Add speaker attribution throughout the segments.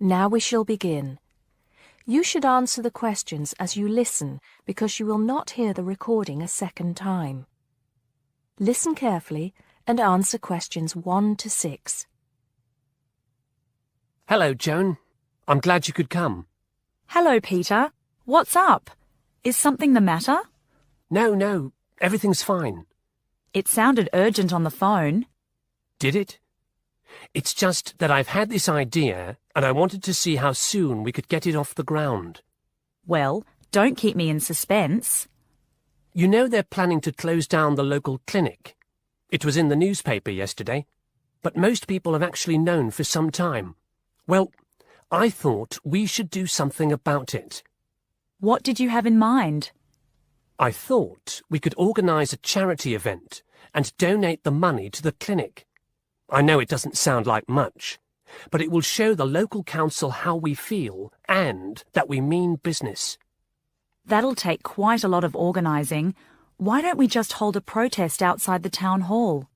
Speaker 1: Now we shall begin. You should answer the questions as you listen because you will not hear the recording a second time. Listen carefully and answer questions 1 to 6.
Speaker 2: Hello, Joan. I'm glad you could come.
Speaker 3: Hello, Peter. What's up? Is something the matter?
Speaker 2: No, everything's fine.
Speaker 3: It sounded urgent on the phone.
Speaker 2: Did it? It's just that I've had this idea and I wanted to see how soon we could get it off the ground.
Speaker 3: Well, don't keep me in suspense.
Speaker 2: You know they're planning to close down the local clinic. It was in the newspaper yesterday, but most people have actually known for some time. Well, I thought we should do something about it.
Speaker 3: What did you have in mind?
Speaker 2: I thought we could organise a charity event and donate the money to the clinic. I know it doesn't sound like much, but it will show the local council how we feel and that we mean business.
Speaker 3: That'll take quite a lot of organising. Why don't we just hold a protest outside the town hall?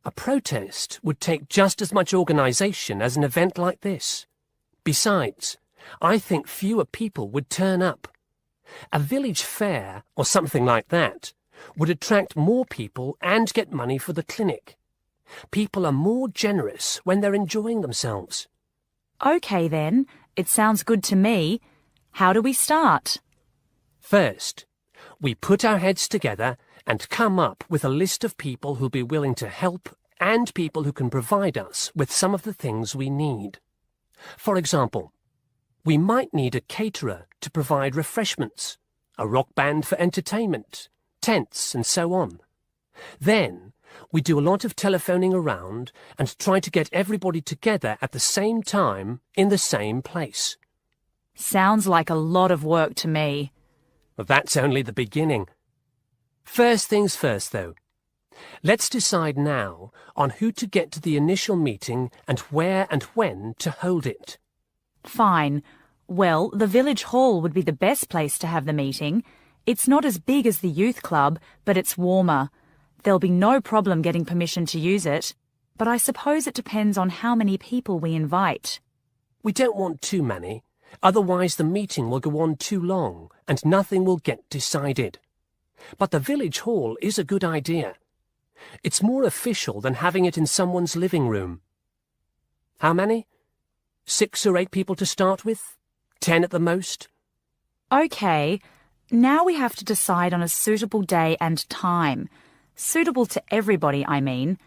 Speaker 2: A protest would take just as much organisation as an event like this. Besides, I think fewer people would turn up. A village fair, or something like that, would attract more people and get money for the clinic. People are more generous when they're enjoying themselves.
Speaker 3: OK then, it sounds good to me. How do we start?
Speaker 2: First, we put our heads together and come up with a list of people who'll be willing to help and people who can provide us with some of the things we need. For example, we might need a caterer to provide refreshments, a rock band for entertainment, tents and so on. Then, we do a lot of telephoning around and try to get everybody together at the same time in the same place.
Speaker 3: Sounds like a lot of work to me.
Speaker 2: Well, that's only the beginning. First things first, though. Let's decide now on who to get to the initial meeting and where and when to hold it.
Speaker 3: Fine. Well, the village hall would be the best place to have the meeting. It's not as big as the youth club, but it's warmer. There'll be no problem getting permission to use it, but I suppose it depends on how many people we invite.
Speaker 2: We don't want too many, otherwise the meeting will go on too long and nothing will get decided. But the village hall is a good idea. It's more official than having it in someone's living room. How many? 6 or 8 people to start with? 10 at the most?
Speaker 3: OK, now we have to decide on a suitable day and time. Suitable to everybody, I mean.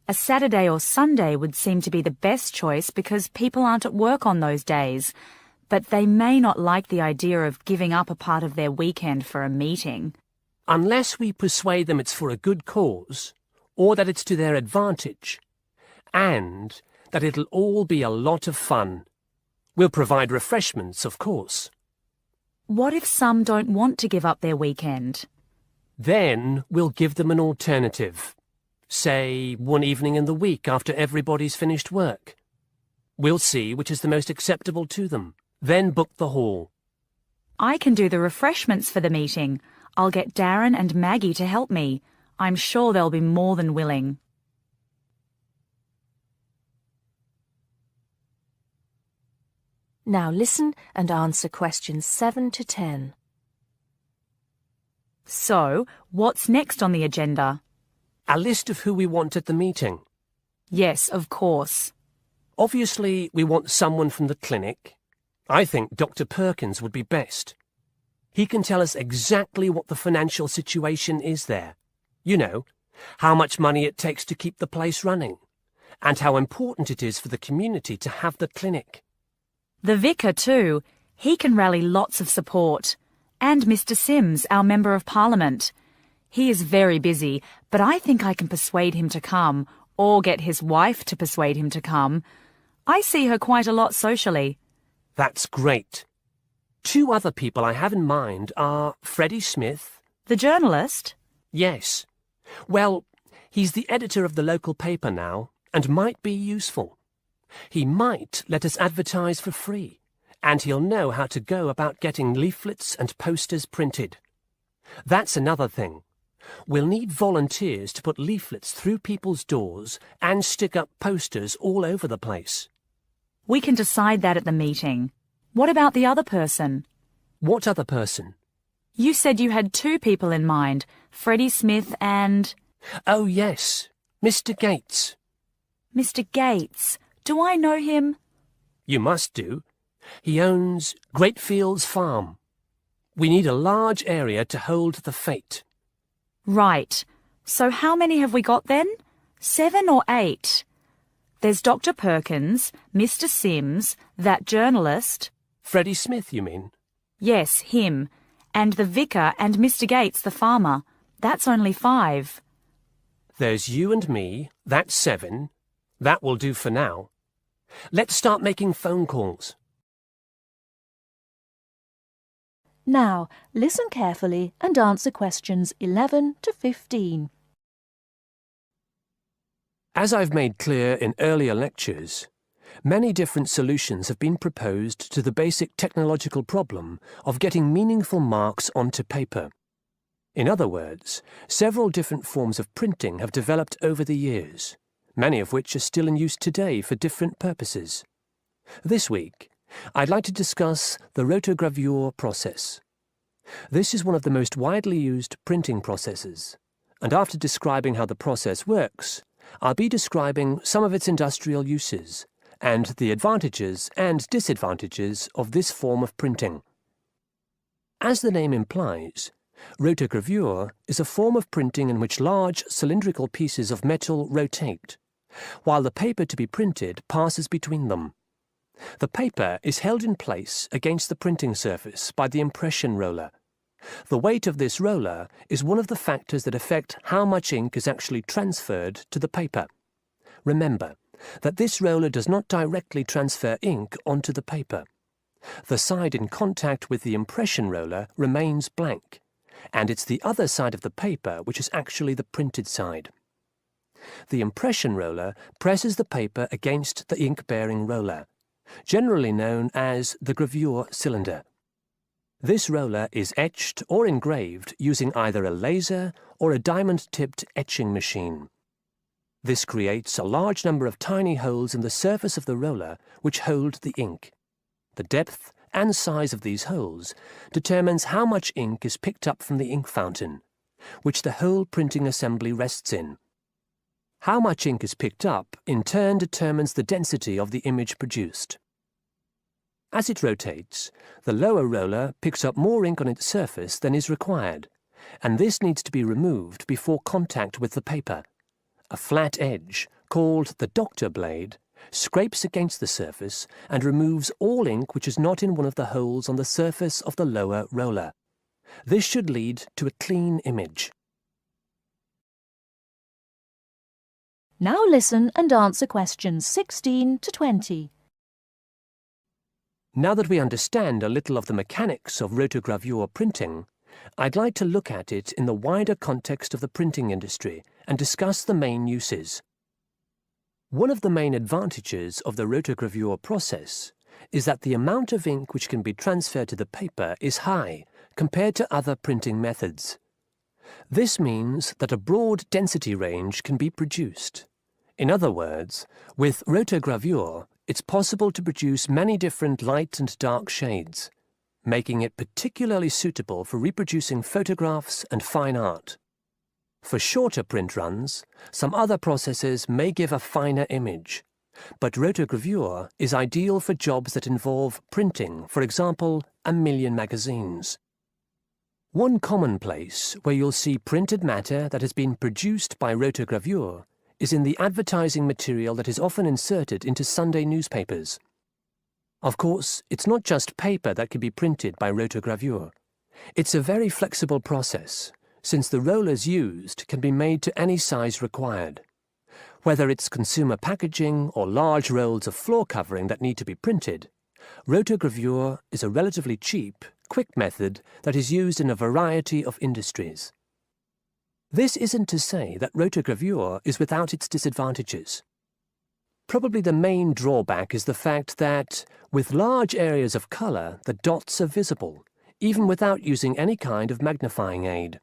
Speaker 3: A Saturday or Sunday would seem to be the best choice because people aren't at work on those days. But they may not like the idea of giving up a part of their weekend for a meeting.
Speaker 2: Unless we persuade them it's for a good cause, or that it's to their advantage, and that it'll all be a lot of fun. We'll provide refreshments, of course.
Speaker 3: What if some don't want to give up their weekend?
Speaker 2: Then we'll give them an alternative. Say, one evening in the week after everybody's finished work. We'll see which is the most acceptable to them, then book the hall.
Speaker 3: I can do the refreshments for the meeting. I'll get Darren and Maggie to help me. I'm sure they'll be more than willing.
Speaker 1: Now listen and answer questions 7 to 10.
Speaker 3: So, what's next on the agenda?
Speaker 2: A list of who we want at the meeting.
Speaker 3: Yes, of course.
Speaker 2: Obviously, we want someone from the clinic. I think Dr. Perkins would be best. He can tell us exactly what the financial situation is there. You know, how much money it takes to keep the place running, and how important it is for the community to have the clinic.
Speaker 3: The vicar too. He can rally lots of support. And Mr. Sims, our Member of Parliament. He is very busy, but I think I can persuade him to come, or get his wife to persuade him to come. I see her quite a lot socially.
Speaker 2: That's great. 2 other people I have in mind are Freddie Smith.
Speaker 3: The journalist?
Speaker 2: Yes. Well, he's the editor of the local paper now, and might be useful. He might let us advertise for free, and he'll know how to go about getting leaflets and posters printed. That's another thing. We'll need volunteers to put leaflets through people's doors and stick up posters all over the place.
Speaker 3: We can decide that at the meeting. What about the other person?
Speaker 2: What other person?
Speaker 3: You said you had 2 people in mind, Freddie Smith and...
Speaker 2: Oh, yes, Mr. Gates.
Speaker 3: Mr. Gates. Do I know him?
Speaker 2: You must do. He owns Greatfields Farm. We need a large area to hold the fete.
Speaker 3: Right. So how many have we got then? 7 or 8? There's Dr. Perkins, Mr. Sims, that journalist.
Speaker 2: Freddie Smith, you mean?
Speaker 3: Yes, him. And the vicar and Mr. Gates, the farmer. That's only 5.
Speaker 2: There's you and me. That's 7. That will do for now. Let's start making phone calls.
Speaker 1: Now, listen carefully and answer questions 11 to 15.
Speaker 2: As I've made clear in earlier lectures, many different solutions have been proposed to the basic technological problem of getting meaningful marks onto paper. In other words, several different forms of printing have developed over the years, many of which are still in use today for different purposes. This week, I'd like to discuss the rotogravure process. This is one of the most widely used printing processes, and after describing how the process works, I'll be describing some of its industrial uses and the advantages and disadvantages of this form of printing. As the name implies, rotogravure is a form of printing in which large cylindrical pieces of metal rotate, while the paper to be printed passes between them. The paper is held in place against the printing surface by the impression roller. The weight of this roller is one of the factors that affect how much ink is actually transferred to the paper. Remember that this roller does not directly transfer ink onto the paper. The side in contact with the impression roller remains blank, and it's the other side of the paper which is actually the printed side. The impression roller presses the paper against the ink-bearing roller, generally known as the gravure cylinder. This roller is etched or engraved using either a laser or a diamond-tipped etching machine. This creates a large number of tiny holes in the surface of the roller which hold the ink. The depth and size of these holes determines how much ink is picked up from the ink fountain, which the whole printing assembly rests in. How much ink is picked up, in turn, determines the density of the image produced. As it rotates, the lower roller picks up more ink on its surface than is required, and this needs to be removed before contact with the paper. A flat edge, called the doctor blade, scrapes against the surface and removes all ink which is not in one of the holes on the surface of the lower roller. This should lead to a clean image.
Speaker 1: Now listen and answer questions 16 to 20.
Speaker 2: Now that we understand a little of the mechanics of rotogravure printing, I'd like to look at it in the wider context of the printing industry and discuss the main uses. One of the main advantages of the rotogravure process is that the amount of ink which can be transferred to the paper is high compared to other printing methods. This means that a broad density range can be produced. In other words, with rotogravure, it's possible to produce many different light and dark shades, making it particularly suitable for reproducing photographs and fine art. For shorter print runs, some other processes may give a finer image, but rotogravure is ideal for jobs that involve printing, for example, 1,000,000 magazines. One common place where you'll see printed matter that has been produced by rotogravure is in the advertising material that is often inserted into Sunday newspapers. Of course, it's not just paper that can be printed by rotogravure. It's a very flexible process, since the rollers used can be made to any size required. Whether it's consumer packaging or large rolls of floor covering that need to be printed, rotogravure is a relatively cheap, quick method that is used in a variety of industries. This isn't to say that rotogravure is without its disadvantages. Probably the main drawback is the fact that, with large areas of colour, the dots are visible, even without using any kind of magnifying aid.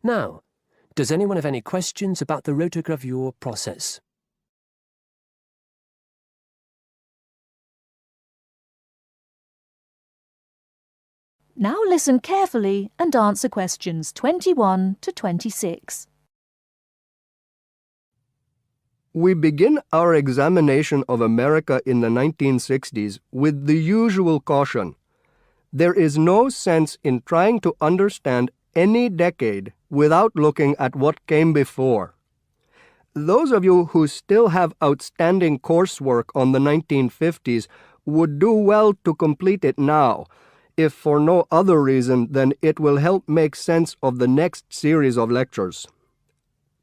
Speaker 2: Now, does anyone have any questions about the rotogravure process?
Speaker 1: Now listen carefully and answer questions 21 to 26.
Speaker 4: We begin our examination of America in the 1960s with the usual caution. There is no sense in trying to understand any decade without looking at what came before. Those of you who still have outstanding coursework on the 1950s would do well to complete it now, if for no other reason than it will help make sense of the next series of lectures.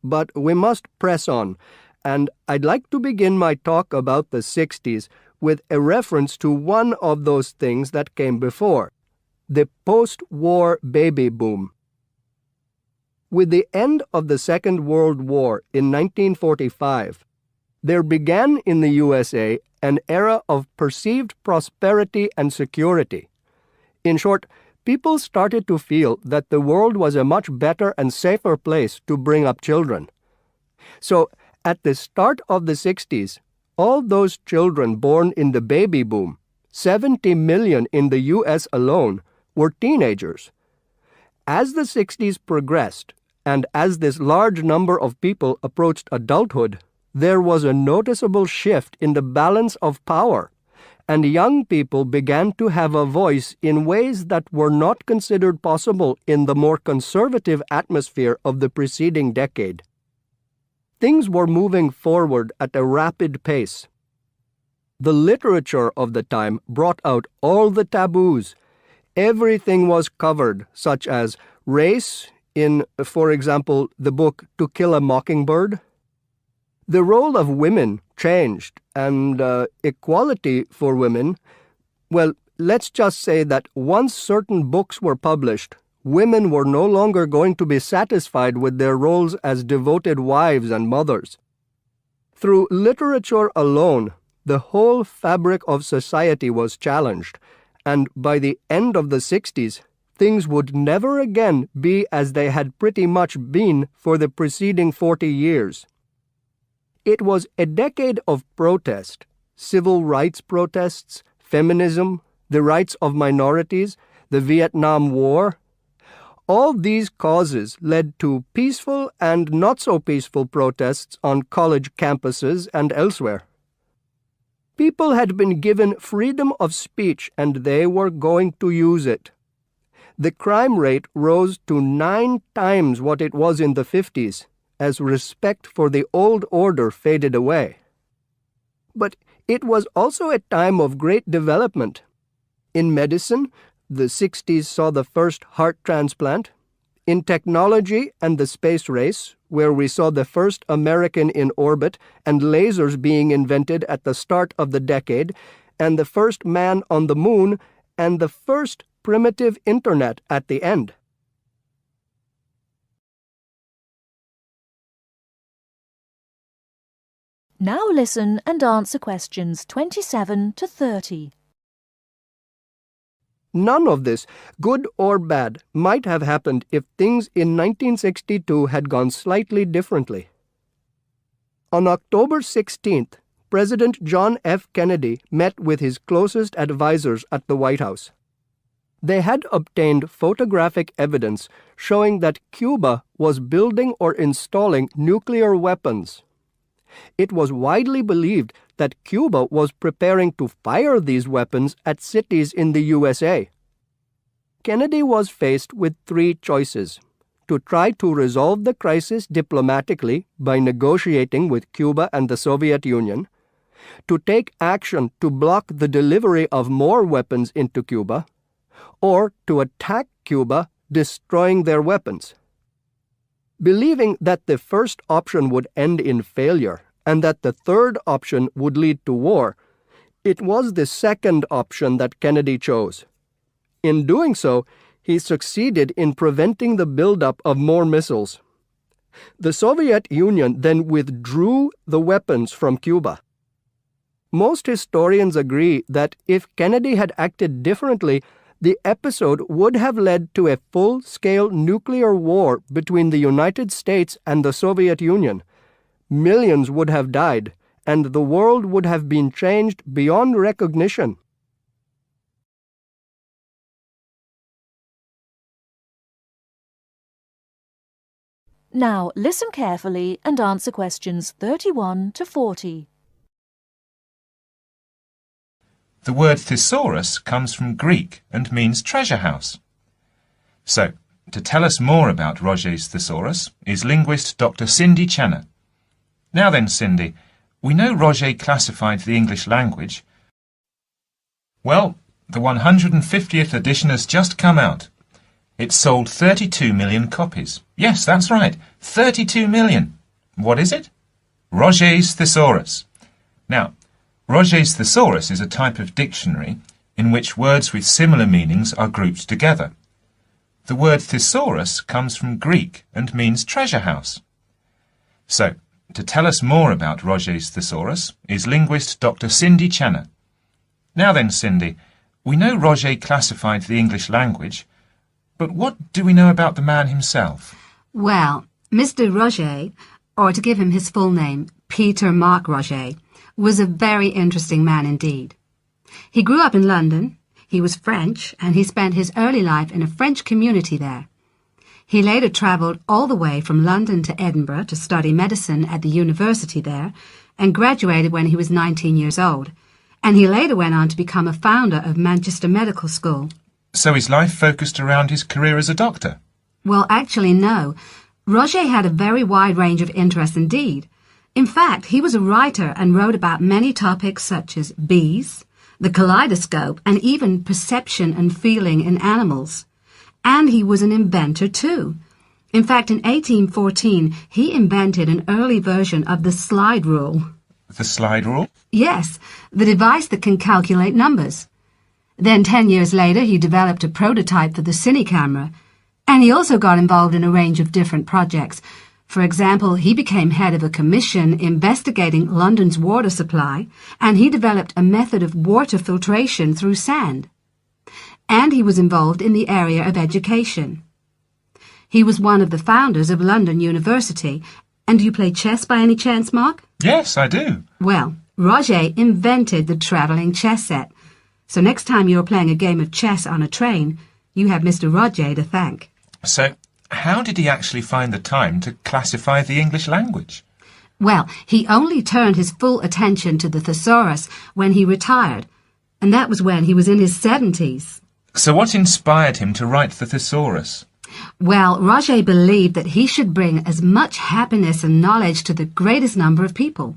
Speaker 4: But we must press on, and I'd like to begin my talk about the 60s with a reference to one of those things that came before, the post-war baby boom. With the end of the Second World War in 1945, there began in the USA an era of perceived prosperity and security. In short, people started to feel that the world was a much better and safer place to bring up children. So, at the start of the 60s, all those children born in the baby boom, 70 million in the US alone, were teenagers. As the 60s progressed, and as this large number of people approached adulthood, there was a noticeable shift in the balance of power, and young people began to have a voice in ways that were not considered possible in the more conservative atmosphere of the preceding decade. Things were moving forward at a rapid pace. The literature of the time brought out all the taboos. Everything was covered, such as race in, for example, the book To Kill a Mockingbird. The role of women changed, and equality for women, well, let's just say that once certain books were published, women were no longer going to be satisfied with their roles as devoted wives and mothers. Through literature alone, the whole fabric of society was challenged, and by the end of the 60s, things would never again be as they had pretty much been for the preceding 40 years. It was a decade of protest, civil rights protests, feminism, the rights of minorities, the Vietnam War. All these causes led to peaceful and not-so-peaceful protests on college campuses and elsewhere. People had been given freedom of speech, and they were going to use it. The crime rate rose to 9 times what it was in the 50s, as respect for the old order faded away. But it was also a time of great development. In medicine, the 60s saw the first heart transplant. In technology and the space race, where we saw the first American in orbit and lasers being invented at the start of the decade, and the first man on the moon, and the first primitive internet at the end.
Speaker 1: Now listen and answer questions 27 to 30.
Speaker 4: None of this, good or bad, might have happened if things in 1962 had gone slightly differently. On October 16th, President John F. Kennedy met with his closest advisors at the White House. They had obtained photographic evidence showing that Cuba was building or installing nuclear weapons. It was widely believed that Cuba was preparing to fire these weapons at cities in the USA. Kennedy was faced with 3 choices: to try to resolve the crisis diplomatically by negotiating with Cuba and the Soviet Union, to take action to block the delivery of more weapons into Cuba, or to attack Cuba, destroying their weapons. Believing that the first option would end in failure and that the third option would lead to war, it was the second option that Kennedy chose. In doing so, he succeeded in preventing the buildup of more missiles. The Soviet Union then withdrew the weapons from Cuba. Most historians agree that if Kennedy had acted differently, the episode would have led to a full-scale nuclear war between the United States and the Soviet Union. Millions would have died, and the world would have been changed beyond recognition.
Speaker 1: Now listen carefully and answer questions 31 to 40.
Speaker 5: The word thesaurus comes from Greek and means treasure house. So, to tell us more about Roget's thesaurus is linguist Dr. Cindy Channer. Now then, Cindy, we know Roget classified the English language. Well, the 150th edition has just come out. It sold 32 million copies. Yes, that's right, 32 million. What is it? Roget's thesaurus. Now, Roget's thesaurus is a type of dictionary in which words with similar meanings are grouped together. The word thesaurus comes from Greek and means treasure house. So, to tell us more about Roget's thesaurus is linguist Dr. Cindy Channer. Now then, Cindy, we know Roget classified the English language, but what do we know about the man himself?
Speaker 6: Well, Mr. Roget, or to give him his full name, Peter Mark Roget, was a very interesting man indeed. He grew up in London, he was French, and he spent his early life in a French community there. He later travelled all the way from London to Edinburgh to study medicine at the university there, and graduated when he was 19 years old, and he later went on to become a founder of Manchester Medical School.
Speaker 5: So his life focused around his career as a doctor?
Speaker 6: Well, actually, no. Roget had a very wide range of interests indeed. In fact, he was a writer and wrote about many topics such as bees, the kaleidoscope, and even perception and feeling in animals. And he was an inventor too. In fact, in 1814, he invented an early version of the slide rule.
Speaker 5: The slide rule?
Speaker 6: Yes, the device that can calculate numbers. Then 10 years later, he developed a prototype for the cine camera, and he also got involved in a range of different projects. For example, he became head of a commission investigating London's water supply, and he developed a method of water filtration through sand. And he was involved in the area of education. He was one of the founders of London University. And do you play chess by any chance, Mark?
Speaker 5: Yes, I do.
Speaker 6: Well, Roget invented the travelling chess set. So next time you're playing a game of chess on a train, you have Mr. Roget to thank.
Speaker 5: So, how did he actually find the time to classify the English language?
Speaker 6: Well, he only turned his full attention to the thesaurus when he retired, and that was when he was in his 70s.
Speaker 5: So what inspired him to write the thesaurus?
Speaker 6: Well, Roget believed that he should bring as much happiness and knowledge to the greatest number of people.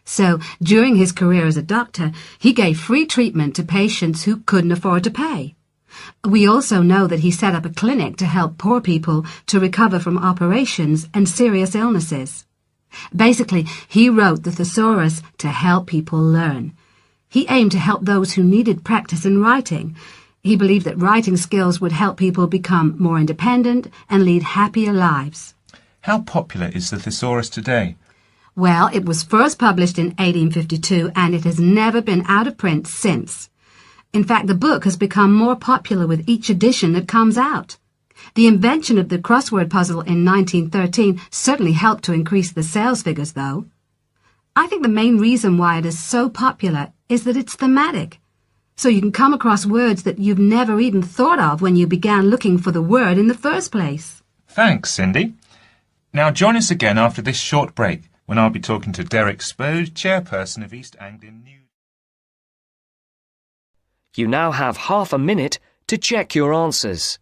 Speaker 6: So, during his career as a doctor, he gave free treatment to patients who couldn't afford to pay. We also know that he set up a clinic to help poor people to recover from operations and serious illnesses. Basically, he wrote the thesaurus to help people learn. He aimed to help those who needed practice in writing. He believed that writing skills would help people become more independent and lead happier lives.
Speaker 5: How popular is the thesaurus today?
Speaker 6: Well, it was first published in 1852 and it has never been out of print since. In fact, the book has become more popular with each edition that comes out. The invention of the crossword puzzle in 1913 certainly helped to increase the sales figures, though. I think the main reason why it is so popular is that it's thematic. So you can come across words that you've never even thought of when you began looking for the word in the first place.
Speaker 5: Thanks, Cindy. Now join us again after this short break, when I'll be talking to Derek Spode, chairperson of East Anglian News.
Speaker 7: You now have half a minute to check your answers.